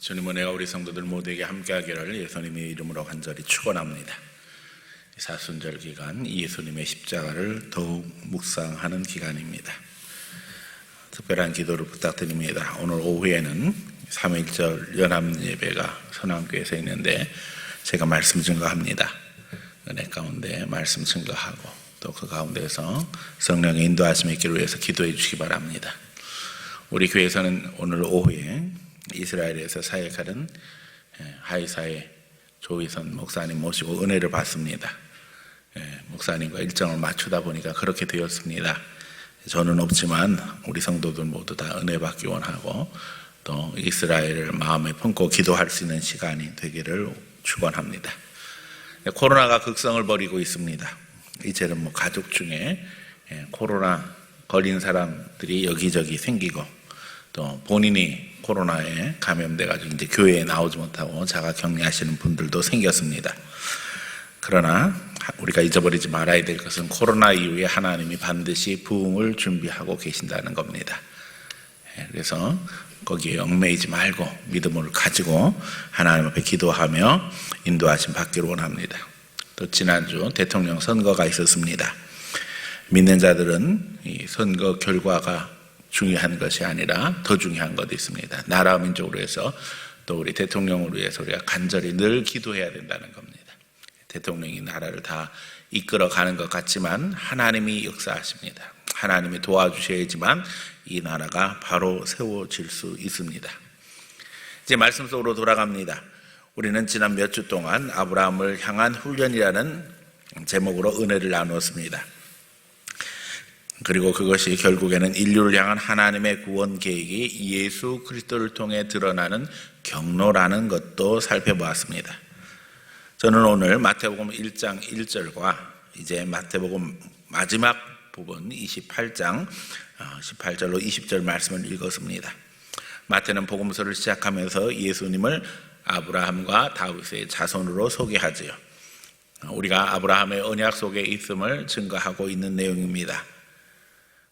주님은 내가 우리 성도들 모두에게 함께하기를 예수님의 이름으로 간절히 축원합니다. 사순절 기간 예수님의 십자가를 더욱 묵상하는 기간입니다. 특별한 기도를 부탁드립니다. 오늘 오후에는 3.1절 연합예배가 선암교회에서 있는데 제가 말씀 증거합니다. 은혜 가운데 말씀 증거하고 또 그 가운데서 성령의 인도하심이 있기를 위해서 기도해 주시기 바랍니다. 우리 교회에서는 오늘 오후에 이스라엘에서 사역하는 하이사의 조희선 목사님 모시고 은혜를 받습니다. 목사님과 일정을 맞추다 보니까 그렇게 되었습니다. 저는 없지만 우리 성도들 모두 다 은혜 받기 원하고 또 이스라엘을 마음에 품고 기도할 수 있는 시간이 되기를 축원합니다. 코로나가 극성을 벌이고 있습니다. 이제는 가족 중에 코로나 걸린 사람들이 여기저기 생기고 또 본인이 코로나에 감염돼가지고 이제 교회에 나오지 못하고 자가 격리하시는 분들도 생겼습니다. 그러나 우리가 잊어버리지 말아야 될 것은 코로나 이후에 하나님이 반드시 부흥을 준비하고 계신다는 겁니다. 그래서 거기에 얽매이지 말고 믿음을 가지고 하나님 앞에 기도하며 인도하심 받기를 원합니다. 또 지난주 대통령 선거가 있었습니다. 믿는 자들은 이 선거 결과가 중요한 것이 아니라 더 중요한 것도 있습니다. 나라 민족으로 해서 또 우리 대통령을 위해서 우리가 간절히 늘 기도해야 된다는 겁니다. 대통령이 나라를 다 이끌어가는 것 같지만 하나님이 역사하십니다. 하나님이 도와주셔야지만 이 나라가 바로 세워질 수 있습니다. 이제 말씀 속으로 돌아갑니다. 우리는 지난 몇 주 동안 아브라함을 향한 훈련이라는 제목으로 은혜를 나누었습니다. 그리고 그것이 결국에는 인류를 향한 하나님의 구원 계획이 예수 그리스도를 통해 드러나는 경로라는 것도 살펴보았습니다. 저는 오늘 마태복음 1장 1절과 이제 마태복음 마지막 부분 28장 18절로 20절 말씀을 읽었습니다. 마태는 복음서를 시작하면서 예수님을 아브라함과 다윗의 자손으로 소개하지요. 우리가 아브라함의 언약 속에 있음을 증거하고 있는 내용입니다.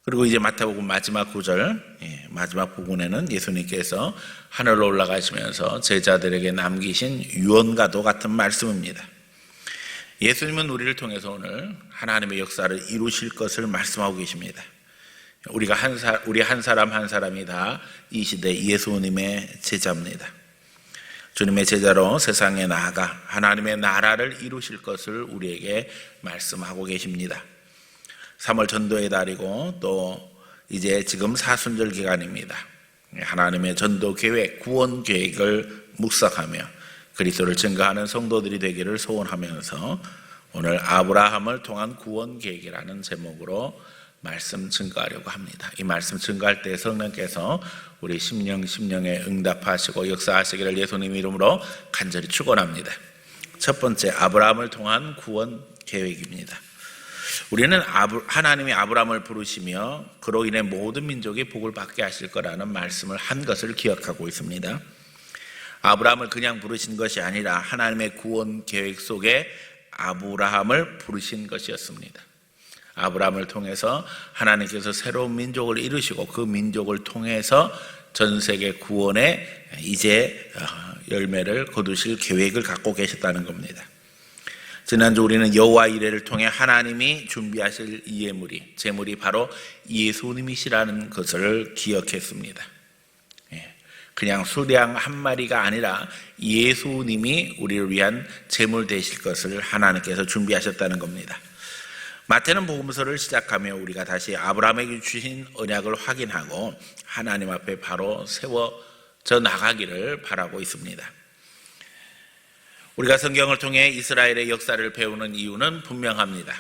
그리고 이제 마태복음 마지막 구절, 마지막 부분에는 예수님께서 하늘로 올라가시면서 제자들에게 남기신 유언과도 같은 말씀입니다. 예수님은 우리를 통해서 오늘 하나님의 역사를 이루실 것을 말씀하고 계십니다. 우리 한 사람 한 사람이 다 이 시대 예수님의 제자입니다. 주님의 제자로 세상에 나아가 하나님의 나라를 이루실 것을 우리에게 말씀하고 계십니다. 3월 전도의 달이고 또 이제 지금 사순절 기간입니다. 하나님의 전도 계획, 구원 계획을 묵상하며 그리스도를 증거하는 성도들이 되기를 소원하면서 오늘 아브라함을 통한 구원 계획이라는 제목으로 말씀 증거하려고 합니다. 이 말씀 증거할 때 성령께서 우리 심령에 응답하시고 역사하시기를 예수님 이름으로 간절히 축원합니다. 첫 번째, 아브라함을 통한 구원 계획입니다. 우리는 하나님이 아브라함을 부르시며 그로 인해 모든 민족이 복을 받게 하실 거라는 말씀을 한 것을 기억하고 있습니다. 아브라함을 그냥 부르신 것이 아니라 하나님의 구원 계획 속에 아브라함을 부르신 것이었습니다. 아브라함을 통해서 하나님께서 새로운 민족을 이루시고 그 민족을 통해서 전 세계 구원의 이제 열매를 거두실 계획을 갖고 계셨다는 겁니다. 지난주 우리는 여호와 이레를 통해 하나님이 준비하실 제물이 바로 예수님이시라는 것을 기억했습니다. 그냥 수량 한 마리가 아니라 예수님이 우리를 위한 제물 되실 것을 하나님께서 준비하셨다는 겁니다. 마태는 복음서를 시작하며 우리가 다시 아브라함에게 주신 언약을 확인하고 하나님 앞에 바로 세워져 나가기를 바라고 있습니다. 우리가 성경을 통해 이스라엘의 역사를 배우는 이유는 분명합니다.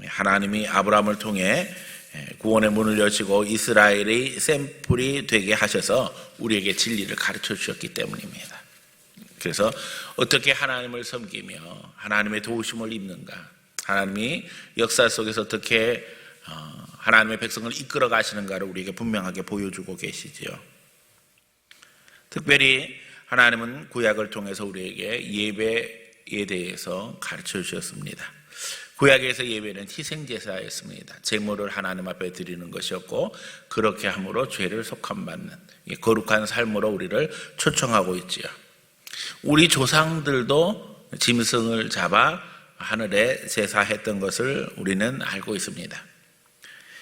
하나님이 아브라함을 통해 구원의 문을 여시고 이스라엘의 샘플이 되게 하셔서 우리에게 진리를 가르쳐 주셨기 때문입니다. 그래서 어떻게 하나님을 섬기며 하나님의 도우심을 입는가, 하나님이 역사 속에서 어떻게 하나님의 백성을 이끌어 가시는가를 우리에게 분명하게 보여주고 계시지요. 특별히 하나님은 구약을 통해서 우리에게 예배에 대해서 가르쳐 주셨습니다. 구약에서 예배는 희생제사였습니다. 제물을 하나님 앞에 드리는 것이었고 그렇게 함으로 죄를 속함받는 거룩한 삶으로 우리를 초청하고 있지요. 우리 조상들도 짐승을 잡아 하늘에 제사했던 것을 우리는 알고 있습니다.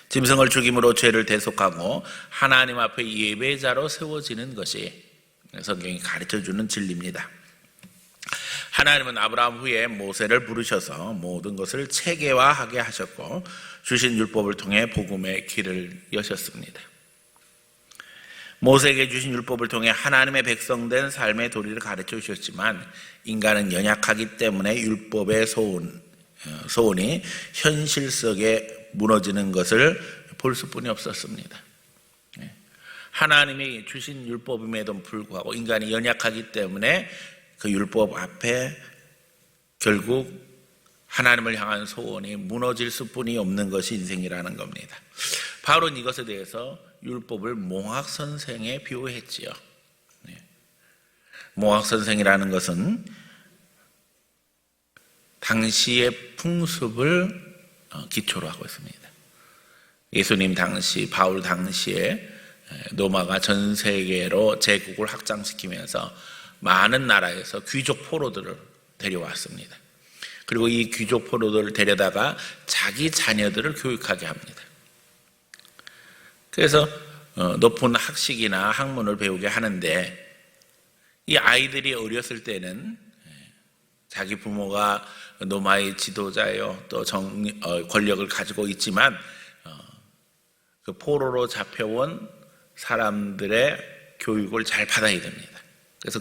짐승을 죽임으로 죄를 대속하고 하나님 앞에 예배자로 세워지는 것이 성경이 가르쳐주는 진리입니다. 하나님은 아브라함 후에 모세를 부르셔서 모든 것을 체계화하게 하셨고 주신 율법을 통해 복음의 길을 여셨습니다. 모세에게 주신 율법을 통해 하나님의 백성된 삶의 도리를 가르쳐 주셨지만 인간은 연약하기 때문에 율법의 소원이 현실 속에 무너지는 것을 볼 수뿐이 없었습니다. 하나님이 주신 율법임에도 불구하고 인간이 연약하기 때문에 그 율법 앞에 결국 하나님을 향한 소원이 무너질 수뿐이 없는 것이 인생이라는 겁니다. 바울은 이것에 대해서 율법을 몽학선생에 비유했지요. 몽학선생이라는 것은 당시의 풍습을 기초로 하고 있습니다. 예수님 당시, 바울 당시에 로마가 전 세계로 제국을 확장시키면서 많은 나라에서 귀족 포로들을 데려왔습니다. 그리고 이 귀족 포로들을 데려다가 자기 자녀들을 교육하게 합니다. 그래서 높은 학식이나 학문을 배우게 하는데 이 아이들이 어렸을 때는 자기 부모가 로마의 지도자요 또 권력을 가지고 있지만 그 포로로 잡혀온 사람들의 교육을 잘 받아야 됩니다. 그래서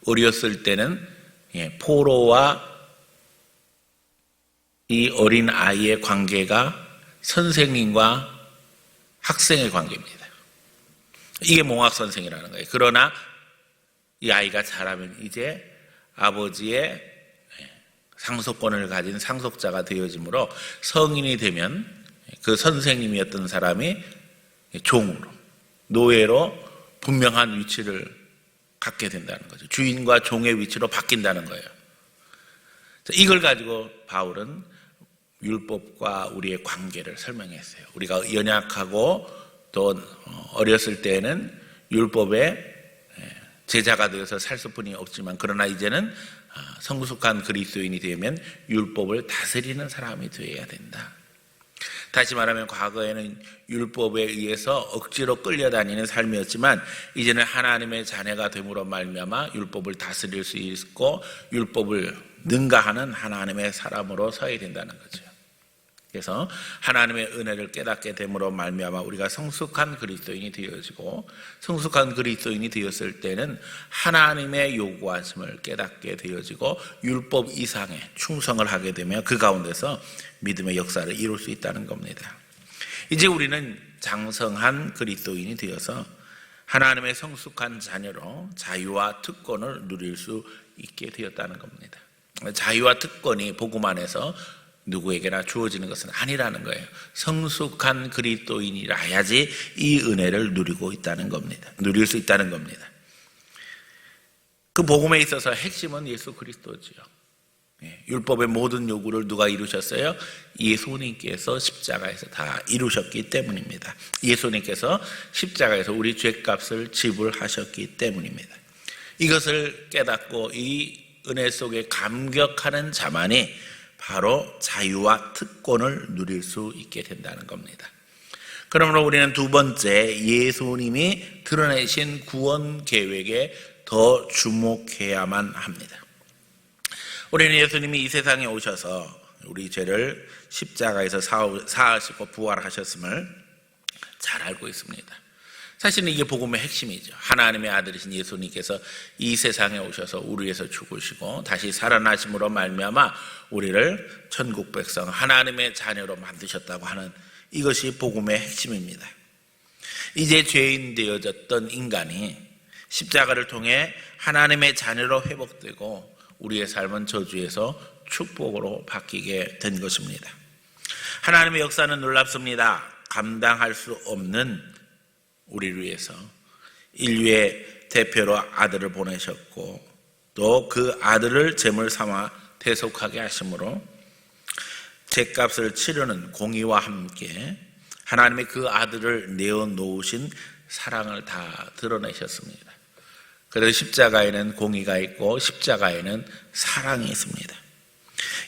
어렸을 때는 포로와 이 어린 아이의 관계가 선생님과 학생의 관계입니다. 이게 몽학선생이라는 거예요. 그러나 이 아이가 자라면 이제 아버지의 상속권을 가진 상속자가 되어지므로 성인이 되면 그 선생님이었던 사람이 종으로, 노예로 분명한 위치를 갖게 된다는 거죠. 주인과 종의 위치로 바뀐다는 거예요. 이걸 가지고 바울은 율법과 우리의 관계를 설명했어요. 우리가 연약하고 또 어렸을 때는 율법의 제자가 되어서 살 수뿐이 없지만 그러나 이제는 성숙한 그리스도인이 되면 율법을 다스리는 사람이 되어야 된다. 다시 말하면 과거에는 율법에 의해서 억지로 끌려다니는 삶이었지만 이제는 하나님의 자녀가 됨으로 말미암아 율법을 다스릴 수 있고 율법을 능가하는 하나님의 사람으로 서야 된다는 거죠. 그래서 하나님의 은혜를 깨닫게 됨으로 말미암아 우리가 성숙한 그리스도인이 되어지고 성숙한 그리스도인이 되었을 때는 하나님의 요구하심을 깨닫게 되어지고 율법 이상의 충성을 하게 되며 그 가운데서 믿음의 역사를 이룰 수 있다는 겁니다. 이제 우리는 장성한 그리스도인이 되어서 하나님의 성숙한 자녀로 자유와 특권을 누릴 수 있게 되었다는 겁니다. 자유와 특권이 복음 안에서 누구에게나 주어지는 것은 아니라는 거예요. 성숙한 그리스도인이라야지 이 은혜를 누리고 있다는 겁니다. 누릴 수 있다는 겁니다. 그 복음에 있어서 핵심은 예수 그리스도지요. 율법의 모든 요구를 누가 이루셨어요? 예수님께서 십자가에서 다 이루셨기 때문입니다. 예수님께서 십자가에서 우리 죄값을 지불하셨기 때문입니다. 이것을 깨닫고 이 은혜 속에 감격하는 자만이 바로 자유와 특권을 누릴 수 있게 된다는 겁니다. 그러므로 우리는 두 번째 예수님이 드러내신 구원 계획에 더 주목해야만 합니다. 우리는 예수님이 이 세상에 오셔서 우리 죄를 십자가에서 사하시고 부활하셨음을 잘 알고 있습니다. 사실은 이게 복음의 핵심이죠. 하나님의 아들이신 예수님께서 이 세상에 오셔서 우리 위해서 죽으시고 다시 살아나심으로 말미암아 우리를 천국 백성 하나님의 자녀로 만드셨다고 하는 이것이 복음의 핵심입니다. 이제 죄인 되어졌던 인간이 십자가를 통해 하나님의 자녀로 회복되고 우리의 삶은 저주에서 축복으로 바뀌게 된 것입니다. 하나님의 역사는 놀랍습니다. 감당할 수 없는 우리를 위해서 인류의 대표로 아들을 보내셨고 또 그 아들을 제물 삼아 대속하게 하심으로 죗값을 치르는 공의와 함께 하나님의 그 아들을 내어놓으신 사랑을 다 드러내셨습니다. 그래서 십자가에는 공의가 있고 십자가에는 사랑이 있습니다.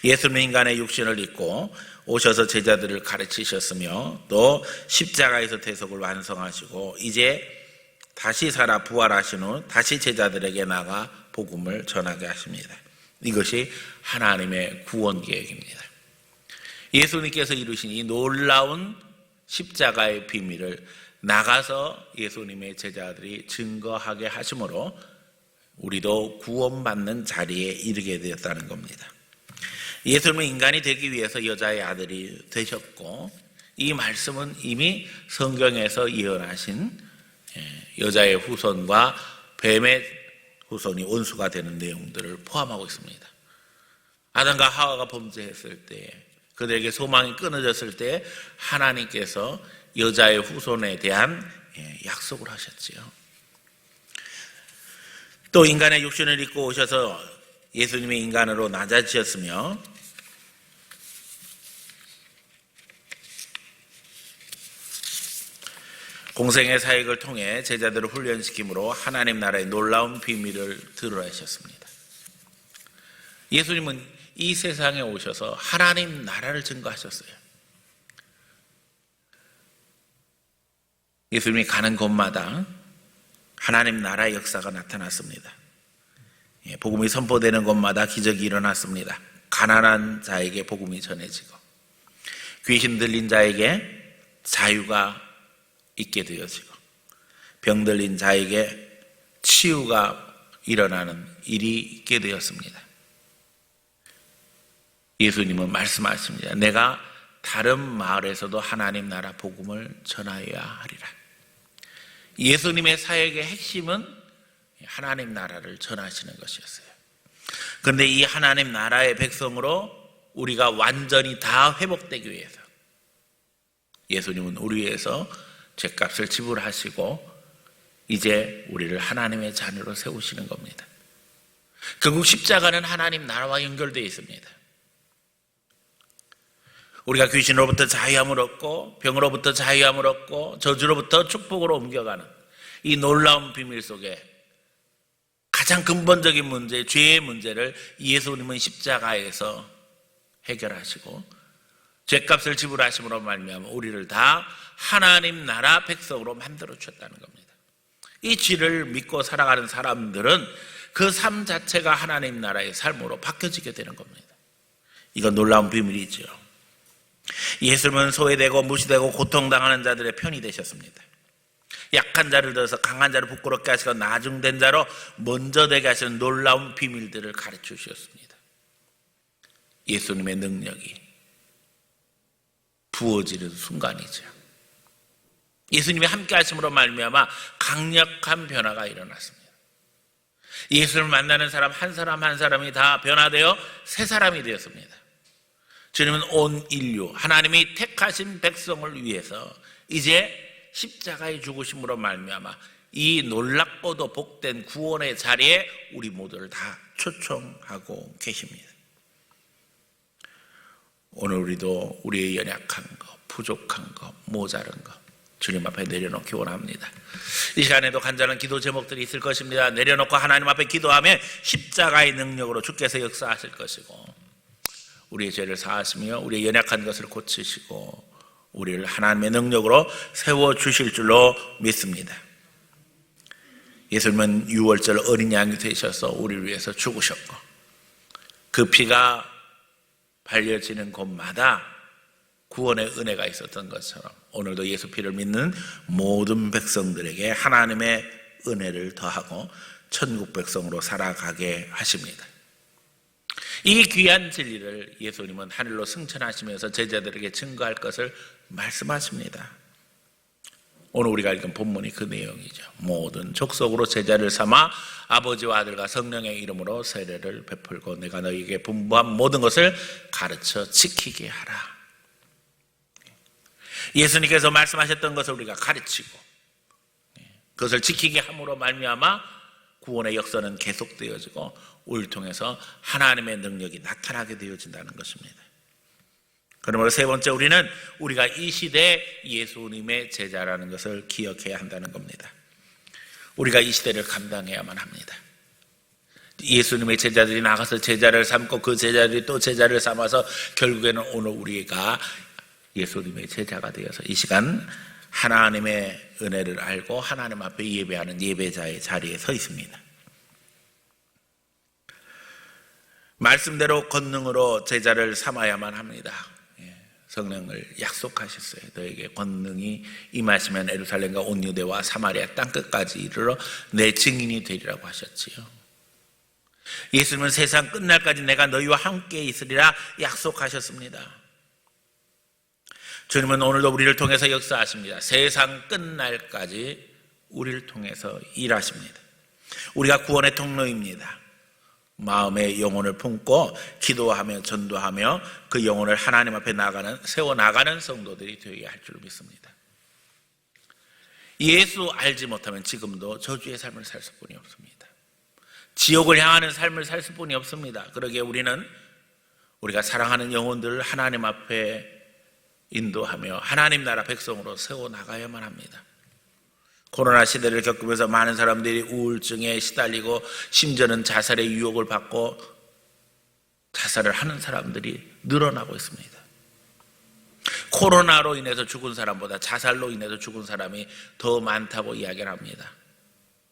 예수님은 인간의 육신을 입고 오셔서 제자들을 가르치셨으며 또 십자가에서 대속을 완성하시고 이제 다시 살아 부활하신 후 다시 제자들에게 나가 복음을 전하게 하십니다. 이것이 하나님의 구원 계획입니다. 예수님께서 이루신 이 놀라운 십자가의 비밀을 나가서 예수님의 제자들이 증거하게 하심으로 우리도 구원받는 자리에 이르게 되었다는 겁니다. 예수님은 인간이 되기 위해서 여자의 아들이 되셨고 이 말씀은 이미 성경에서 예언하신 여자의 후손과 뱀의 후손이 원수가 되는 내용들을 포함하고 있습니다. 아담과 하와가 범죄했을 때 그들에게 소망이 끊어졌을 때 하나님께서 여자의 후손에 대한 약속을 하셨지요. 또 인간의 육신을 입고 오셔서 예수님이 인간으로 낮아지셨으며 공생의 사역을 통해 제자들을 훈련시킴으로 하나님 나라의 놀라운 비밀을 드러내셨습니다. 예수님은 이 세상에 오셔서 하나님 나라를 증거하셨어요. 예수님이 가는 곳마다 하나님 나라의 역사가 나타났습니다. 복음이 선포되는 곳마다 기적이 일어났습니다. 가난한 자에게 복음이 전해지고 귀신 들린 자에게 자유가 있게 되어지고 병 들린 자에게 치유가 일어나는 일이 있게 되었습니다. 예수님은 말씀하십니다. 내가 다른 마을에서도 하나님 나라 복음을 전하여야 하리라. 예수님의 사역의 핵심은 하나님 나라를 전하시는 것이었어요. 그런데 이 하나님 나라의 백성으로 우리가 완전히 다 회복되기 위해서 예수님은 우리 위해서 죗값을 지불하시고 이제 우리를 하나님의 자녀로 세우시는 겁니다. 결국 십자가는 하나님 나라와 연결되어 있습니다. 우리가 귀신으로부터 자유함을 얻고 병으로부터 자유함을 얻고 저주로부터 축복으로 옮겨가는 이 놀라운 비밀 속에 가장 근본적인 문제, 죄의 문제를 예수님은 십자가에서 해결하시고 죗값을 지불하심으로 말미암아 우리를 다 하나님 나라 백성으로 만들어 주셨다는 겁니다. 이 진리를 믿고 살아가는 사람들은 그 삶 자체가 하나님 나라의 삶으로 바뀌어지게 되는 겁니다. 이건 놀라운 비밀이죠. 예수님은 소외되고 무시되고 고통당하는 자들의 편이 되셨습니다. 약한 자를 들어서 강한 자를 부끄럽게 하시고 나중된 자로 먼저 되게 하시는 놀라운 비밀들을 가르쳐 주셨습니다. 예수님의 능력이 부어지는 순간이죠. 예수님이 함께 하심으로 말미암아 강력한 변화가 일어났습니다. 예수님을 만나는 사람 한 사람이 다 변화되어 새 사람이 되었습니다. 주님은 온 인류, 하나님이 택하신 백성을 위해서 이제 십자가의 죽으심으로 말미암아 이 놀랍고도 복된 구원의 자리에 우리 모두를 다 초청하고 계십니다. 오늘 우리도 우리의 연약한 것, 부족한 것, 모자른 것 주님 앞에 내려놓기 원합니다. 이 시간에도 간절한 기도 제목들이 있을 것입니다. 내려놓고 하나님 앞에 기도하면 십자가의 능력으로 주께서 역사하실 것이고 우리의 죄를 사하시며 우리의 연약한 것을 고치시고 우리를 하나님의 능력으로 세워주실 줄로 믿습니다. 예수님은 유월절 어린 양이 되셔서 우리를 위해서 죽으셨고 그 피가 발려지는 곳마다 구원의 은혜가 있었던 것처럼 오늘도 예수 피를 믿는 모든 백성들에게 하나님의 은혜를 더하고 천국 백성으로 살아가게 하십니다. 이 귀한 진리를 예수님은 하늘로 승천하시면서 제자들에게 증거할 것을 말씀하십니다. 오늘 우리가 읽은 본문이 그 내용이죠. 모든 족속으로 제자를 삼아 아버지와 아들과 성령의 이름으로 세례를 베풀고 내가 너희에게 분부한 모든 것을 가르쳐 지키게 하라. 예수님께서 말씀하셨던 것을 우리가 가르치고 그것을 지키게 함으로 말미암아 구원의 역사는 계속되어지고 우리를 통해서 하나님의 능력이 나타나게 되어진다는 것입니다. 그러므로 세 번째, 우리는 우리가 이 시대 예수님의 제자라는 것을 기억해야 한다는 겁니다. 우리가 이 시대를 감당해야만 합니다. 예수님의 제자들이 나가서 제자를 삼고 그 제자들이 또 제자를 삼아서 결국에는 오늘 우리가 예수님의 제자가 되어서 이 시간 하나님의 은혜를 알고 하나님 앞에 예배하는 예배자의 자리에 서 있습니다. 말씀대로 권능으로 제자를 삼아야만 합니다. 성령을 약속하셨어요. 너에게 권능이 임하시면 예루살렘과 온 유대와 사마리아 땅끝까지 이르러 내 증인이 되리라고 하셨지요. 예수님은 세상 끝날까지 내가 너희와 함께 있으리라 약속하셨습니다. 주님은 오늘도 우리를 통해서 역사하십니다. 세상 끝날까지 우리를 통해서 일하십니다. 우리가 구원의 통로입니다. 마음의 영혼을 품고 기도하며 전도하며 그 영혼을 하나님 앞에 세워나가는 성도들이 되어야 할 줄 믿습니다. 예수 알지 못하면 지금도 저주의 삶을 살 수뿐이 없습니다. 지옥을 향하는 삶을 살 수뿐이 없습니다. 그러기에 우리가 사랑하는 영혼들을 하나님 앞에 인도하며 하나님 나라 백성으로 세워나가야만 합니다. 코로나 시대를 겪으면서 많은 사람들이 우울증에 시달리고 심지어는 자살의 유혹을 받고 자살을 하는 사람들이 늘어나고 있습니다. 코로나로 인해서 죽은 사람보다 자살로 인해서 죽은 사람이 더 많다고 이야기를 합니다.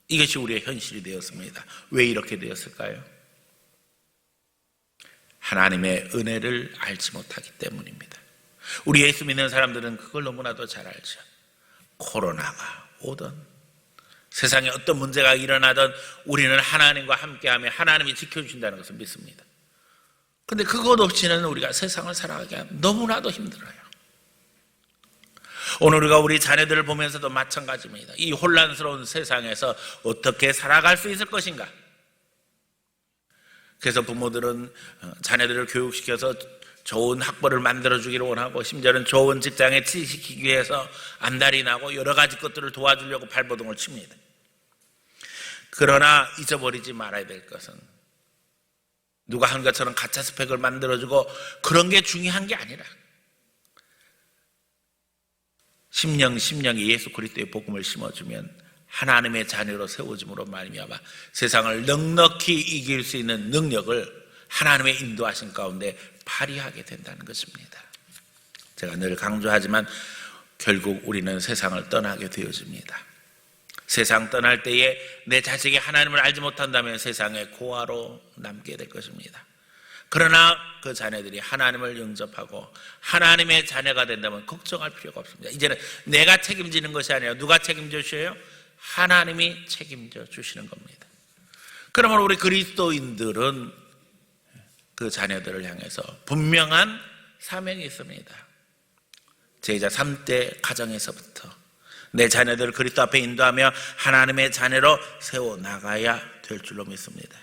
이것이 우리의 현실이 되었습니다. 왜 이렇게 되었을까요? 하나님의 은혜를 알지 못하기 때문입니다. 우리 예수 믿는 사람들은 그걸 너무나도 잘 알죠. 코로나가 오든 세상에 어떤 문제가 일어나든 우리는 하나님과 함께하며 하나님이 지켜주신다는 것을 믿습니다. 그런데 그것 없이는 우리가 세상을 살아가기가 너무나도 힘들어요. 오늘 우리가 우리 자녀들을 보면서도 마찬가지입니다. 이 혼란스러운 세상에서 어떻게 살아갈 수 있을 것인가? 그래서 부모들은 자녀들을 교육시켜서 좋은 학벌을 만들어주기를 원하고 심지어는 좋은 직장에 취직시키기 위해서 안달이 나고 여러 가지 것들을 도와주려고 발버둥을 칩니다. 그러나 잊어버리지 말아야 될 것은 누가 한 것처럼 가짜 스펙을 만들어주고 그런 게 중요한 게 아니라 심령에 예수 그리스도의 복음을 심어주면 하나님의 자녀로 세워짐으로 말미암아 세상을 넉넉히 이길 수 있는 능력을 하나님의 인도하신 가운데 발휘하게 된다는 것입니다. 제가 늘 강조하지만 결국 우리는 세상을 떠나게 되어집니다. 세상 떠날 때에 내 자식이 하나님을 알지 못한다면 세상의 고아로 남게 될 것입니다. 그러나 그 자녀들이 하나님을 영접하고 하나님의 자녀가 된다면 걱정할 필요가 없습니다. 이제는 내가 책임지는 것이 아니라 누가 책임져 주셔요? 하나님이 책임져 주시는 겁니다. 그러므로 우리 그리스도인들은 그 자녀들을 향해서 분명한 사명이 있습니다. 제자 3대 가정에서부터 내 자녀들을 그리스도 앞에 인도하며 하나님의 자녀로 세워나가야 될 줄로 믿습니다.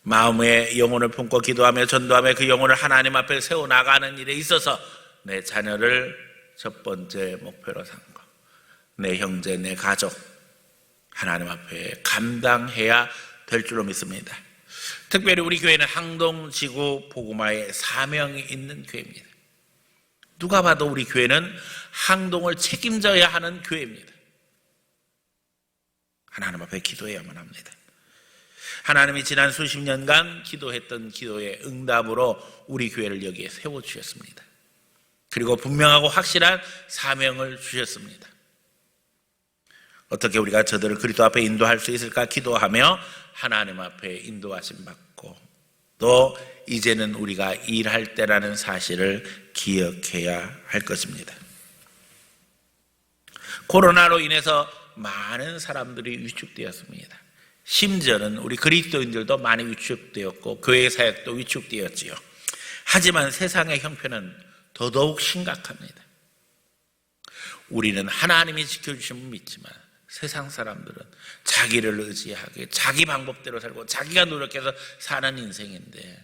마음의 영혼을 품고 기도하며 전도하며 그 영혼을 하나님 앞에 세워나가는 일에 있어서 내 자녀를 첫 번째 목표로 삼고 내 형제, 내 가족 하나님 앞에 감당해야 될 줄로 믿습니다. 특별히 우리 교회는 항동지구 복음화의 사명이 있는 교회입니다. 누가 봐도 우리 교회는 항동을 책임져야 하는 교회입니다. 하나님 앞에 기도해야만 합니다. 하나님이 지난 수십 년간 기도했던 기도의 응답으로 우리 교회를 여기에 세워주셨습니다. 그리고 분명하고 확실한 사명을 주셨습니다. 어떻게 우리가 저들을 그리스도 앞에 인도할 수 있을까 기도하며 하나님 앞에 인도하심 받고 또 이제는 우리가 일할 때라는 사실을 기억해야 할 것입니다. 코로나로 인해서 많은 사람들이 위축되었습니다. 심지어는 우리 그리스도인들도 많이 위축되었고 교회 사역도 위축되었지요. 하지만 세상의 형편은 더더욱 심각합니다. 우리는 하나님이 지켜주심을 믿지만 세상 사람들은 자기를 의지하게 자기 방법대로 살고 자기가 노력해서 사는 인생인데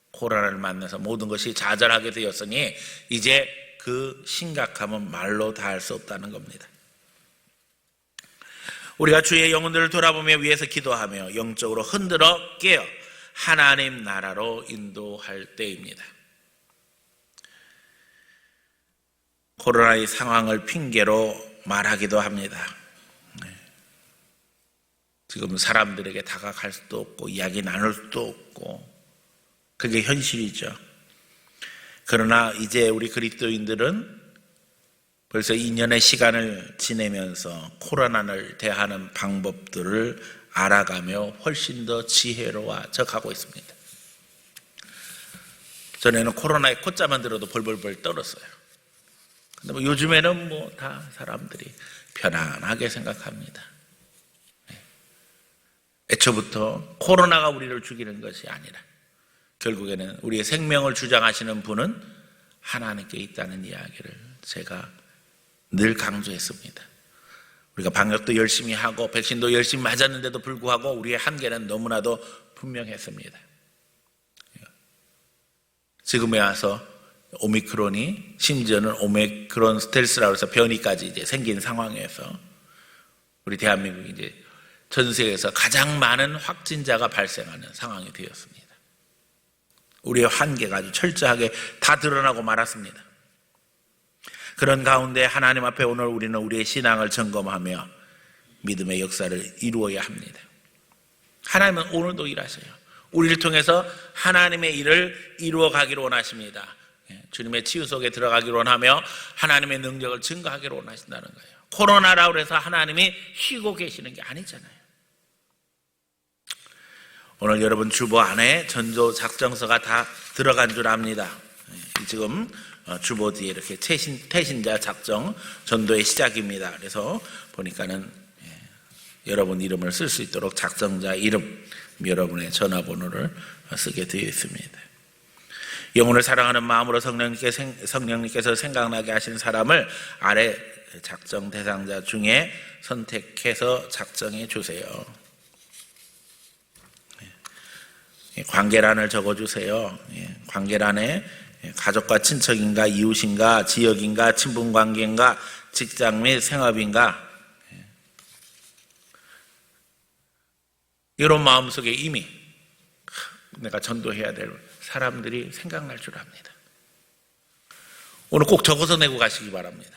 코로나를 만나서 모든 것이 좌절하게 되었으니 이제 그 심각함은 말로 다할 수 없다는 겁니다. 우리가 주의 영혼들을 돌아보며 위에서 기도하며 영적으로 흔들어 깨어 하나님 나라로 인도할 때입니다. 코로나의 상황을 핑계로 말하기도 합니다. 지금 사람들에게 다가갈 수도 없고 이야기 나눌 수도 없고 그게 현실이죠. 그러나 이제 우리 그리스도인들은 벌써 2년의 시간을 지내면서 코로나를 대하는 방법들을 알아가며 훨씬 더 지혜로워져 가고 있습니다. 전에는 코로나에 콧자만 들어도 벌벌벌 떨었어요. 근데 요즘에는 다 사람들이 편안하게 생각합니다. 애초부터 코로나가 우리를 죽이는 것이 아니라 결국에는 우리의 생명을 주장하시는 분은 하나님께 있다는 이야기를 제가 늘 강조했습니다. 우리가 방역도 열심히 하고 백신도 열심히 맞았는데도 불구하고 우리의 한계는 너무나도 분명했습니다. 지금에 와서 오미크론이 심지어는 오미크론 스텔스라고 해서 변이까지 이제 생긴 상황에서 우리 대한민국이 이제 전 세계에서 가장 많은 확진자가 발생하는 상황이 되었습니다. 우리의 한계가 아주 철저하게 다 드러나고 말았습니다. 그런 가운데 하나님 앞에 오늘 우리는 우리의 신앙을 점검하며 믿음의 역사를 이루어야 합니다. 하나님은 오늘도 일하셔요. 우리를 통해서 하나님의 일을 이루어 가기를 원하십니다. 주님의 치유 속에 들어가기를 원하며 하나님의 능력을 증거하기를 원하신다는 거예요. 코로나라고 해서 하나님이 쉬고 계시는 게 아니잖아요. 오늘 여러분 주보 안에 전도 작정서가 다 들어간 줄 압니다. 지금 주보 뒤에 이렇게 태신자 작정 전도의 시작입니다. 그래서 보니까는 여러분 이름을 쓸 수 있도록 작정자 이름, 여러분의 전화번호를 쓰게 되어 있습니다. 영혼을 사랑하는 마음으로 성령님께서 생각나게 하신 사람을 아래 작정 대상자 중에 선택해서 작정해 주세요. 관계란을 적어주세요. 관계란에 가족과 친척인가, 이웃인가, 지역인가, 친분관계인가, 직장 및 생업인가, 이런 마음속에 이미 내가 전도해야 될 사람들이 생각날 줄 압니다. 오늘 꼭 적어서 내고 가시기 바랍니다.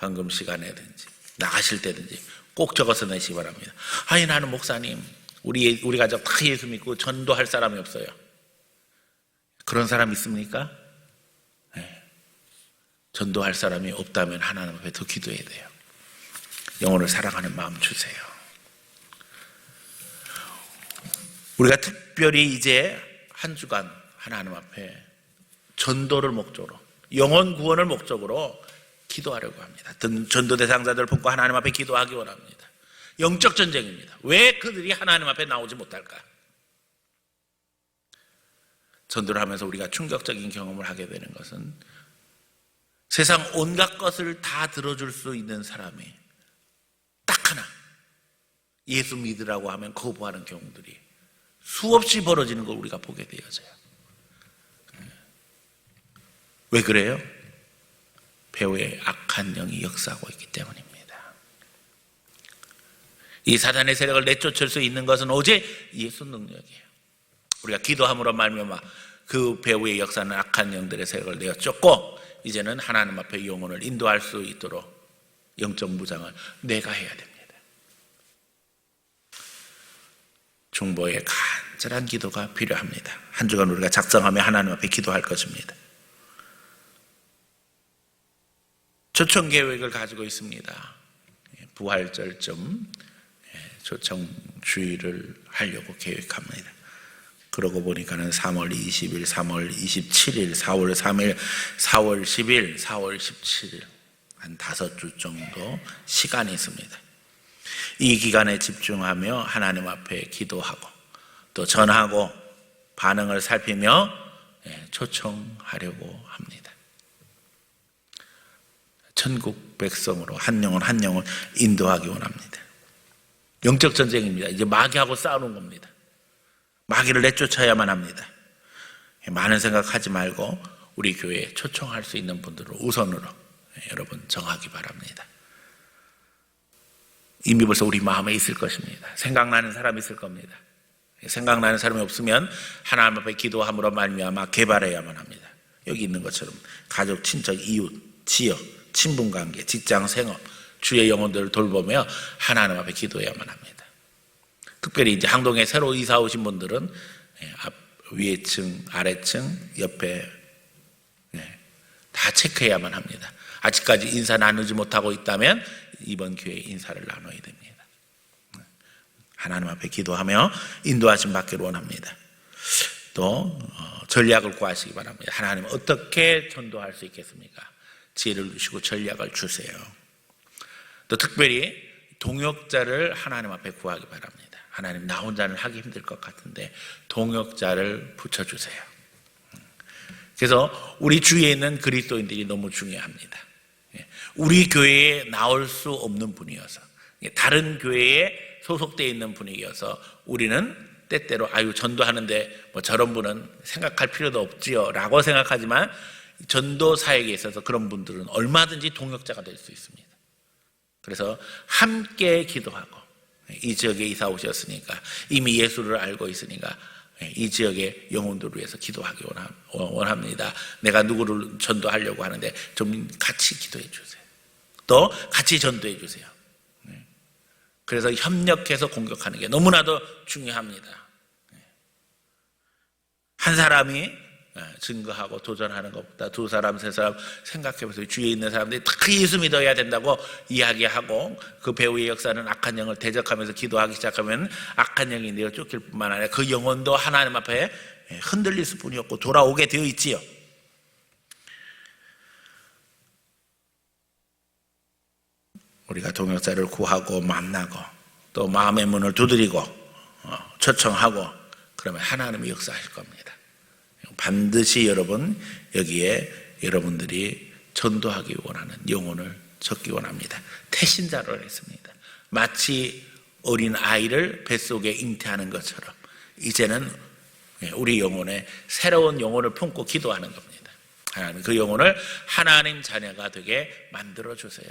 헌금 시간에든지 나가실 때든지 꼭 적어서 내시기 바랍니다. 아니 나는 목사님 우리 가족 다 예수 믿고 전도할 사람이 없어요. 그런 사람 있습니까? 네. 전도할 사람이 없다면 하나님 앞에 더 기도해야 돼요. 영혼을 사랑하는 마음 주세요. 우리가 특별히 이제 한 주간 하나님 앞에 전도를 목적으로, 영혼 구원을 목적으로 기도하려고 합니다. 전도 대상자들 품고 하나님 앞에 기도하기 원합니다. 영적 전쟁입니다. 왜 그들이 하나님 앞에 나오지 못할까? 전도를 하면서 우리가 충격적인 경험을 하게 되는 것은 세상 온갖 것을 다 들어줄 수 있는 사람이 딱 하나 예수 믿으라고 하면 거부하는 경우들이 수없이 벌어지는 걸 우리가 보게 되어져요. 왜 그래요? 배후에 악한 영이 역사하고 있기 때문입니다. 이 사단의 세력을 내쫓을 수 있는 것은 오직 예수 능력이에요. 우리가 기도함으로 말미암아 그 배후의 역사는 악한 영들의 세력을 내쫓고 이제는 하나님 앞에 영혼을 인도할 수 있도록 영적 무장을 내가 해야 됩니다. 중보의 간절한 기도가 필요합니다. 한 주간 우리가 작정하며 하나님 앞에 기도할 것입니다. 초청 계획을 가지고 있습니다. 부활절쯤 초청 주일을 하려고 계획합니다. 그러고 보니까는 3월 20일, 3월 27일, 4월 3일, 4월 10일, 4월 17일 한 5주 정도 시간이 있습니다. 이 기간에 집중하며 하나님 앞에 기도하고 또 전하고 반응을 살피며 초청하려고 합니다. 천국 백성으로 한 영혼 한 영혼 인도하기 원합니다. 영적 전쟁입니다. 이제 마귀하고 싸우는 겁니다. 마귀를 내쫓아야만 합니다. 많은 생각하지 말고 우리 교회에 초청할 수 있는 분들을 우선으로 여러분 정하기 바랍니다. 이미 벌써 우리 마음에 있을 것입니다. 생각나는 사람이 있을 겁니다. 생각나는 사람이 없으면 하나님 앞에 기도함으로 말미암아 개발해야만 합니다. 여기 있는 것처럼 가족, 친척, 이웃, 지역, 친분관계, 직장 생업, 주의 영혼들을 돌보며 하나님 앞에 기도해야만 합니다. 특별히 이제 항동에 새로 이사 오신 분들은 위에 층, 아래층, 옆에 다 체크해야만 합니다. 아직까지 인사 나누지 못하고 있다면 이번 기회에 인사를 나눠야 됩니다. 하나님 앞에 기도하며 인도하심 받기를 원합니다. 또 전략을 구하시기 바랍니다. 하나님 어떻게 전도할 수 있겠습니까? 지혜를 주시고 전략을 주세요. 또 특별히 동역자를 하나님 앞에 구하기 바랍니다. 하나님 나 혼자는 하기 힘들 것 같은데 동역자를 붙여주세요. 그래서 우리 주위에 있는 그리스도인들이 너무 중요합니다. 우리 교회에 나올 수 없는 분이어서, 다른 교회에 소속되어 있는 분이어서 우리는 때때로 전도하는데 뭐 저런 분은 생각할 필요도 없지요 라고 생각하지만 전도 사역에 있어서 그런 분들은 얼마든지 동역자가 될 수 있습니다. 그래서 함께 기도하고, 이 지역에 이사 오셨으니까 이미 예수를 알고 있으니까 이 지역의 영혼들을 위해서 기도하기 원합니다. 내가 누구를 전도하려고 하는데 좀 같이 기도해 주세요. 또 같이 전도해 주세요. 그래서 협력해서 공격하는 게 너무나도 중요합니다. 한 사람이 증거하고 도전하는 것보다 두 사람, 세 사람 생각해보세요. 주위에 있는 사람들이 다 예수 믿어야 된다고 이야기하고 그 배후의 역사는 악한 영을 대적하면서 기도하기 시작하면 악한 영이 내어 쫓길 뿐만 아니라 그 영혼도 하나님 앞에 흔들릴 수뿐이 없고 돌아오게 되어 있지요. 우리가 동역자를 구하고 만나고 또 마음의 문을 두드리고 초청하고 그러면 하나님이 역사하실 겁니다. 반드시 여러분 여기에 여러분들이 전도하기 원하는 영혼을 적기 원합니다. 태신자로 했습니다. 마치 어린 아이를 뱃속에 잉태하는 것처럼 이제는 우리 영혼에 새로운 영혼을 품고 기도하는 겁니다. 하나님 그 영혼을 하나님 자녀가 되게 만들어 주세요.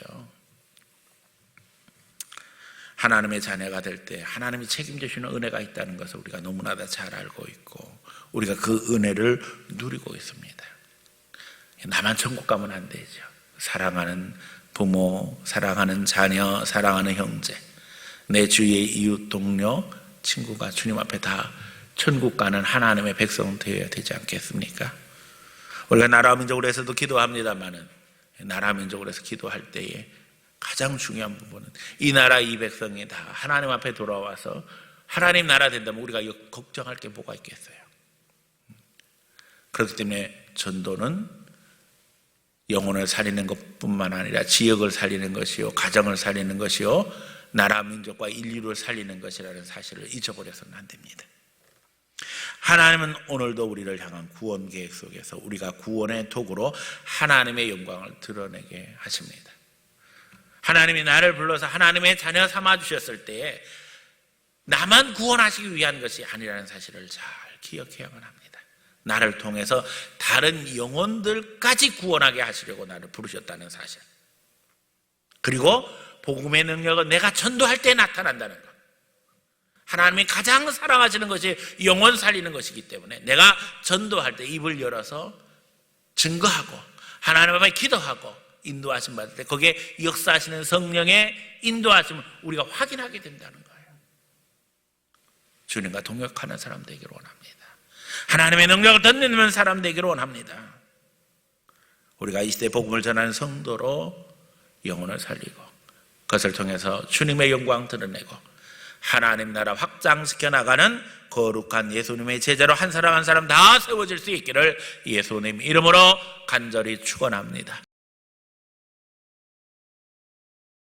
하나님의 자녀가 될 때 하나님이 책임져 주시는 은혜가 있다는 것을 우리가 너무나 잘 알고 있고 우리가 그 은혜를 누리고 있습니다. 나만 천국 가면 안 되죠. 사랑하는 부모, 사랑하는 자녀, 사랑하는 형제, 내 주위의 이웃, 동료, 친구가 주님 앞에 다 천국 가는 하나님의 백성 되어야 되지 않겠습니까? 우리가 나라 민족으로 해서도 기도합니다만은 나라 민족으로 해서 기도할 때에 가장 중요한 부분은 이 나라 이 백성이 다 하나님 앞에 돌아와서 하나님 나라 된다면 우리가 걱정할 게 뭐가 있겠어요? 그렇기 때문에 전도는 영혼을 살리는 것뿐만 아니라 지역을 살리는 것이요, 가정을 살리는 것이요, 나라 민족과 인류를 살리는 것이라는 사실을 잊어버려서는 안 됩니다. 하나님은 오늘도 우리를 향한 구원 계획 속에서 우리가 구원의 도구로 하나님의 영광을 드러내게 하십니다. 하나님이 나를 불러서 하나님의 자녀 삼아주셨을 때에 나만 구원하시기 위한 것이 아니라는 사실을 잘 기억해야만 합니다. 나를 통해서 다른 영혼들까지 구원하게 하시려고 나를 부르셨다는 사실, 그리고 복음의 능력은 내가 전도할 때 나타난다는 것. 하나님이 가장 사랑하시는 것이 영혼 살리는 것이기 때문에 내가 전도할 때 입을 열어서 증거하고 하나님 앞에 기도하고 인도하심 받을 때 거기에 역사하시는 성령의 인도하심을 우리가 확인하게 된다는 거예요. 주님과 동역하는 사람 되기를 원합니다. 하나님의 능력을 덧내는 사람 되기를 원합니다. 우리가 이 시대에 복음을 전하는 성도로 영혼을 살리고 그것을 통해서 주님의 영광 드러내고 하나님 나라 확장시켜 나가는 거룩한 예수님의 제자로 한 사람 한 사람 다 세워질 수 있기를 예수님 이름으로 간절히 축원합니다.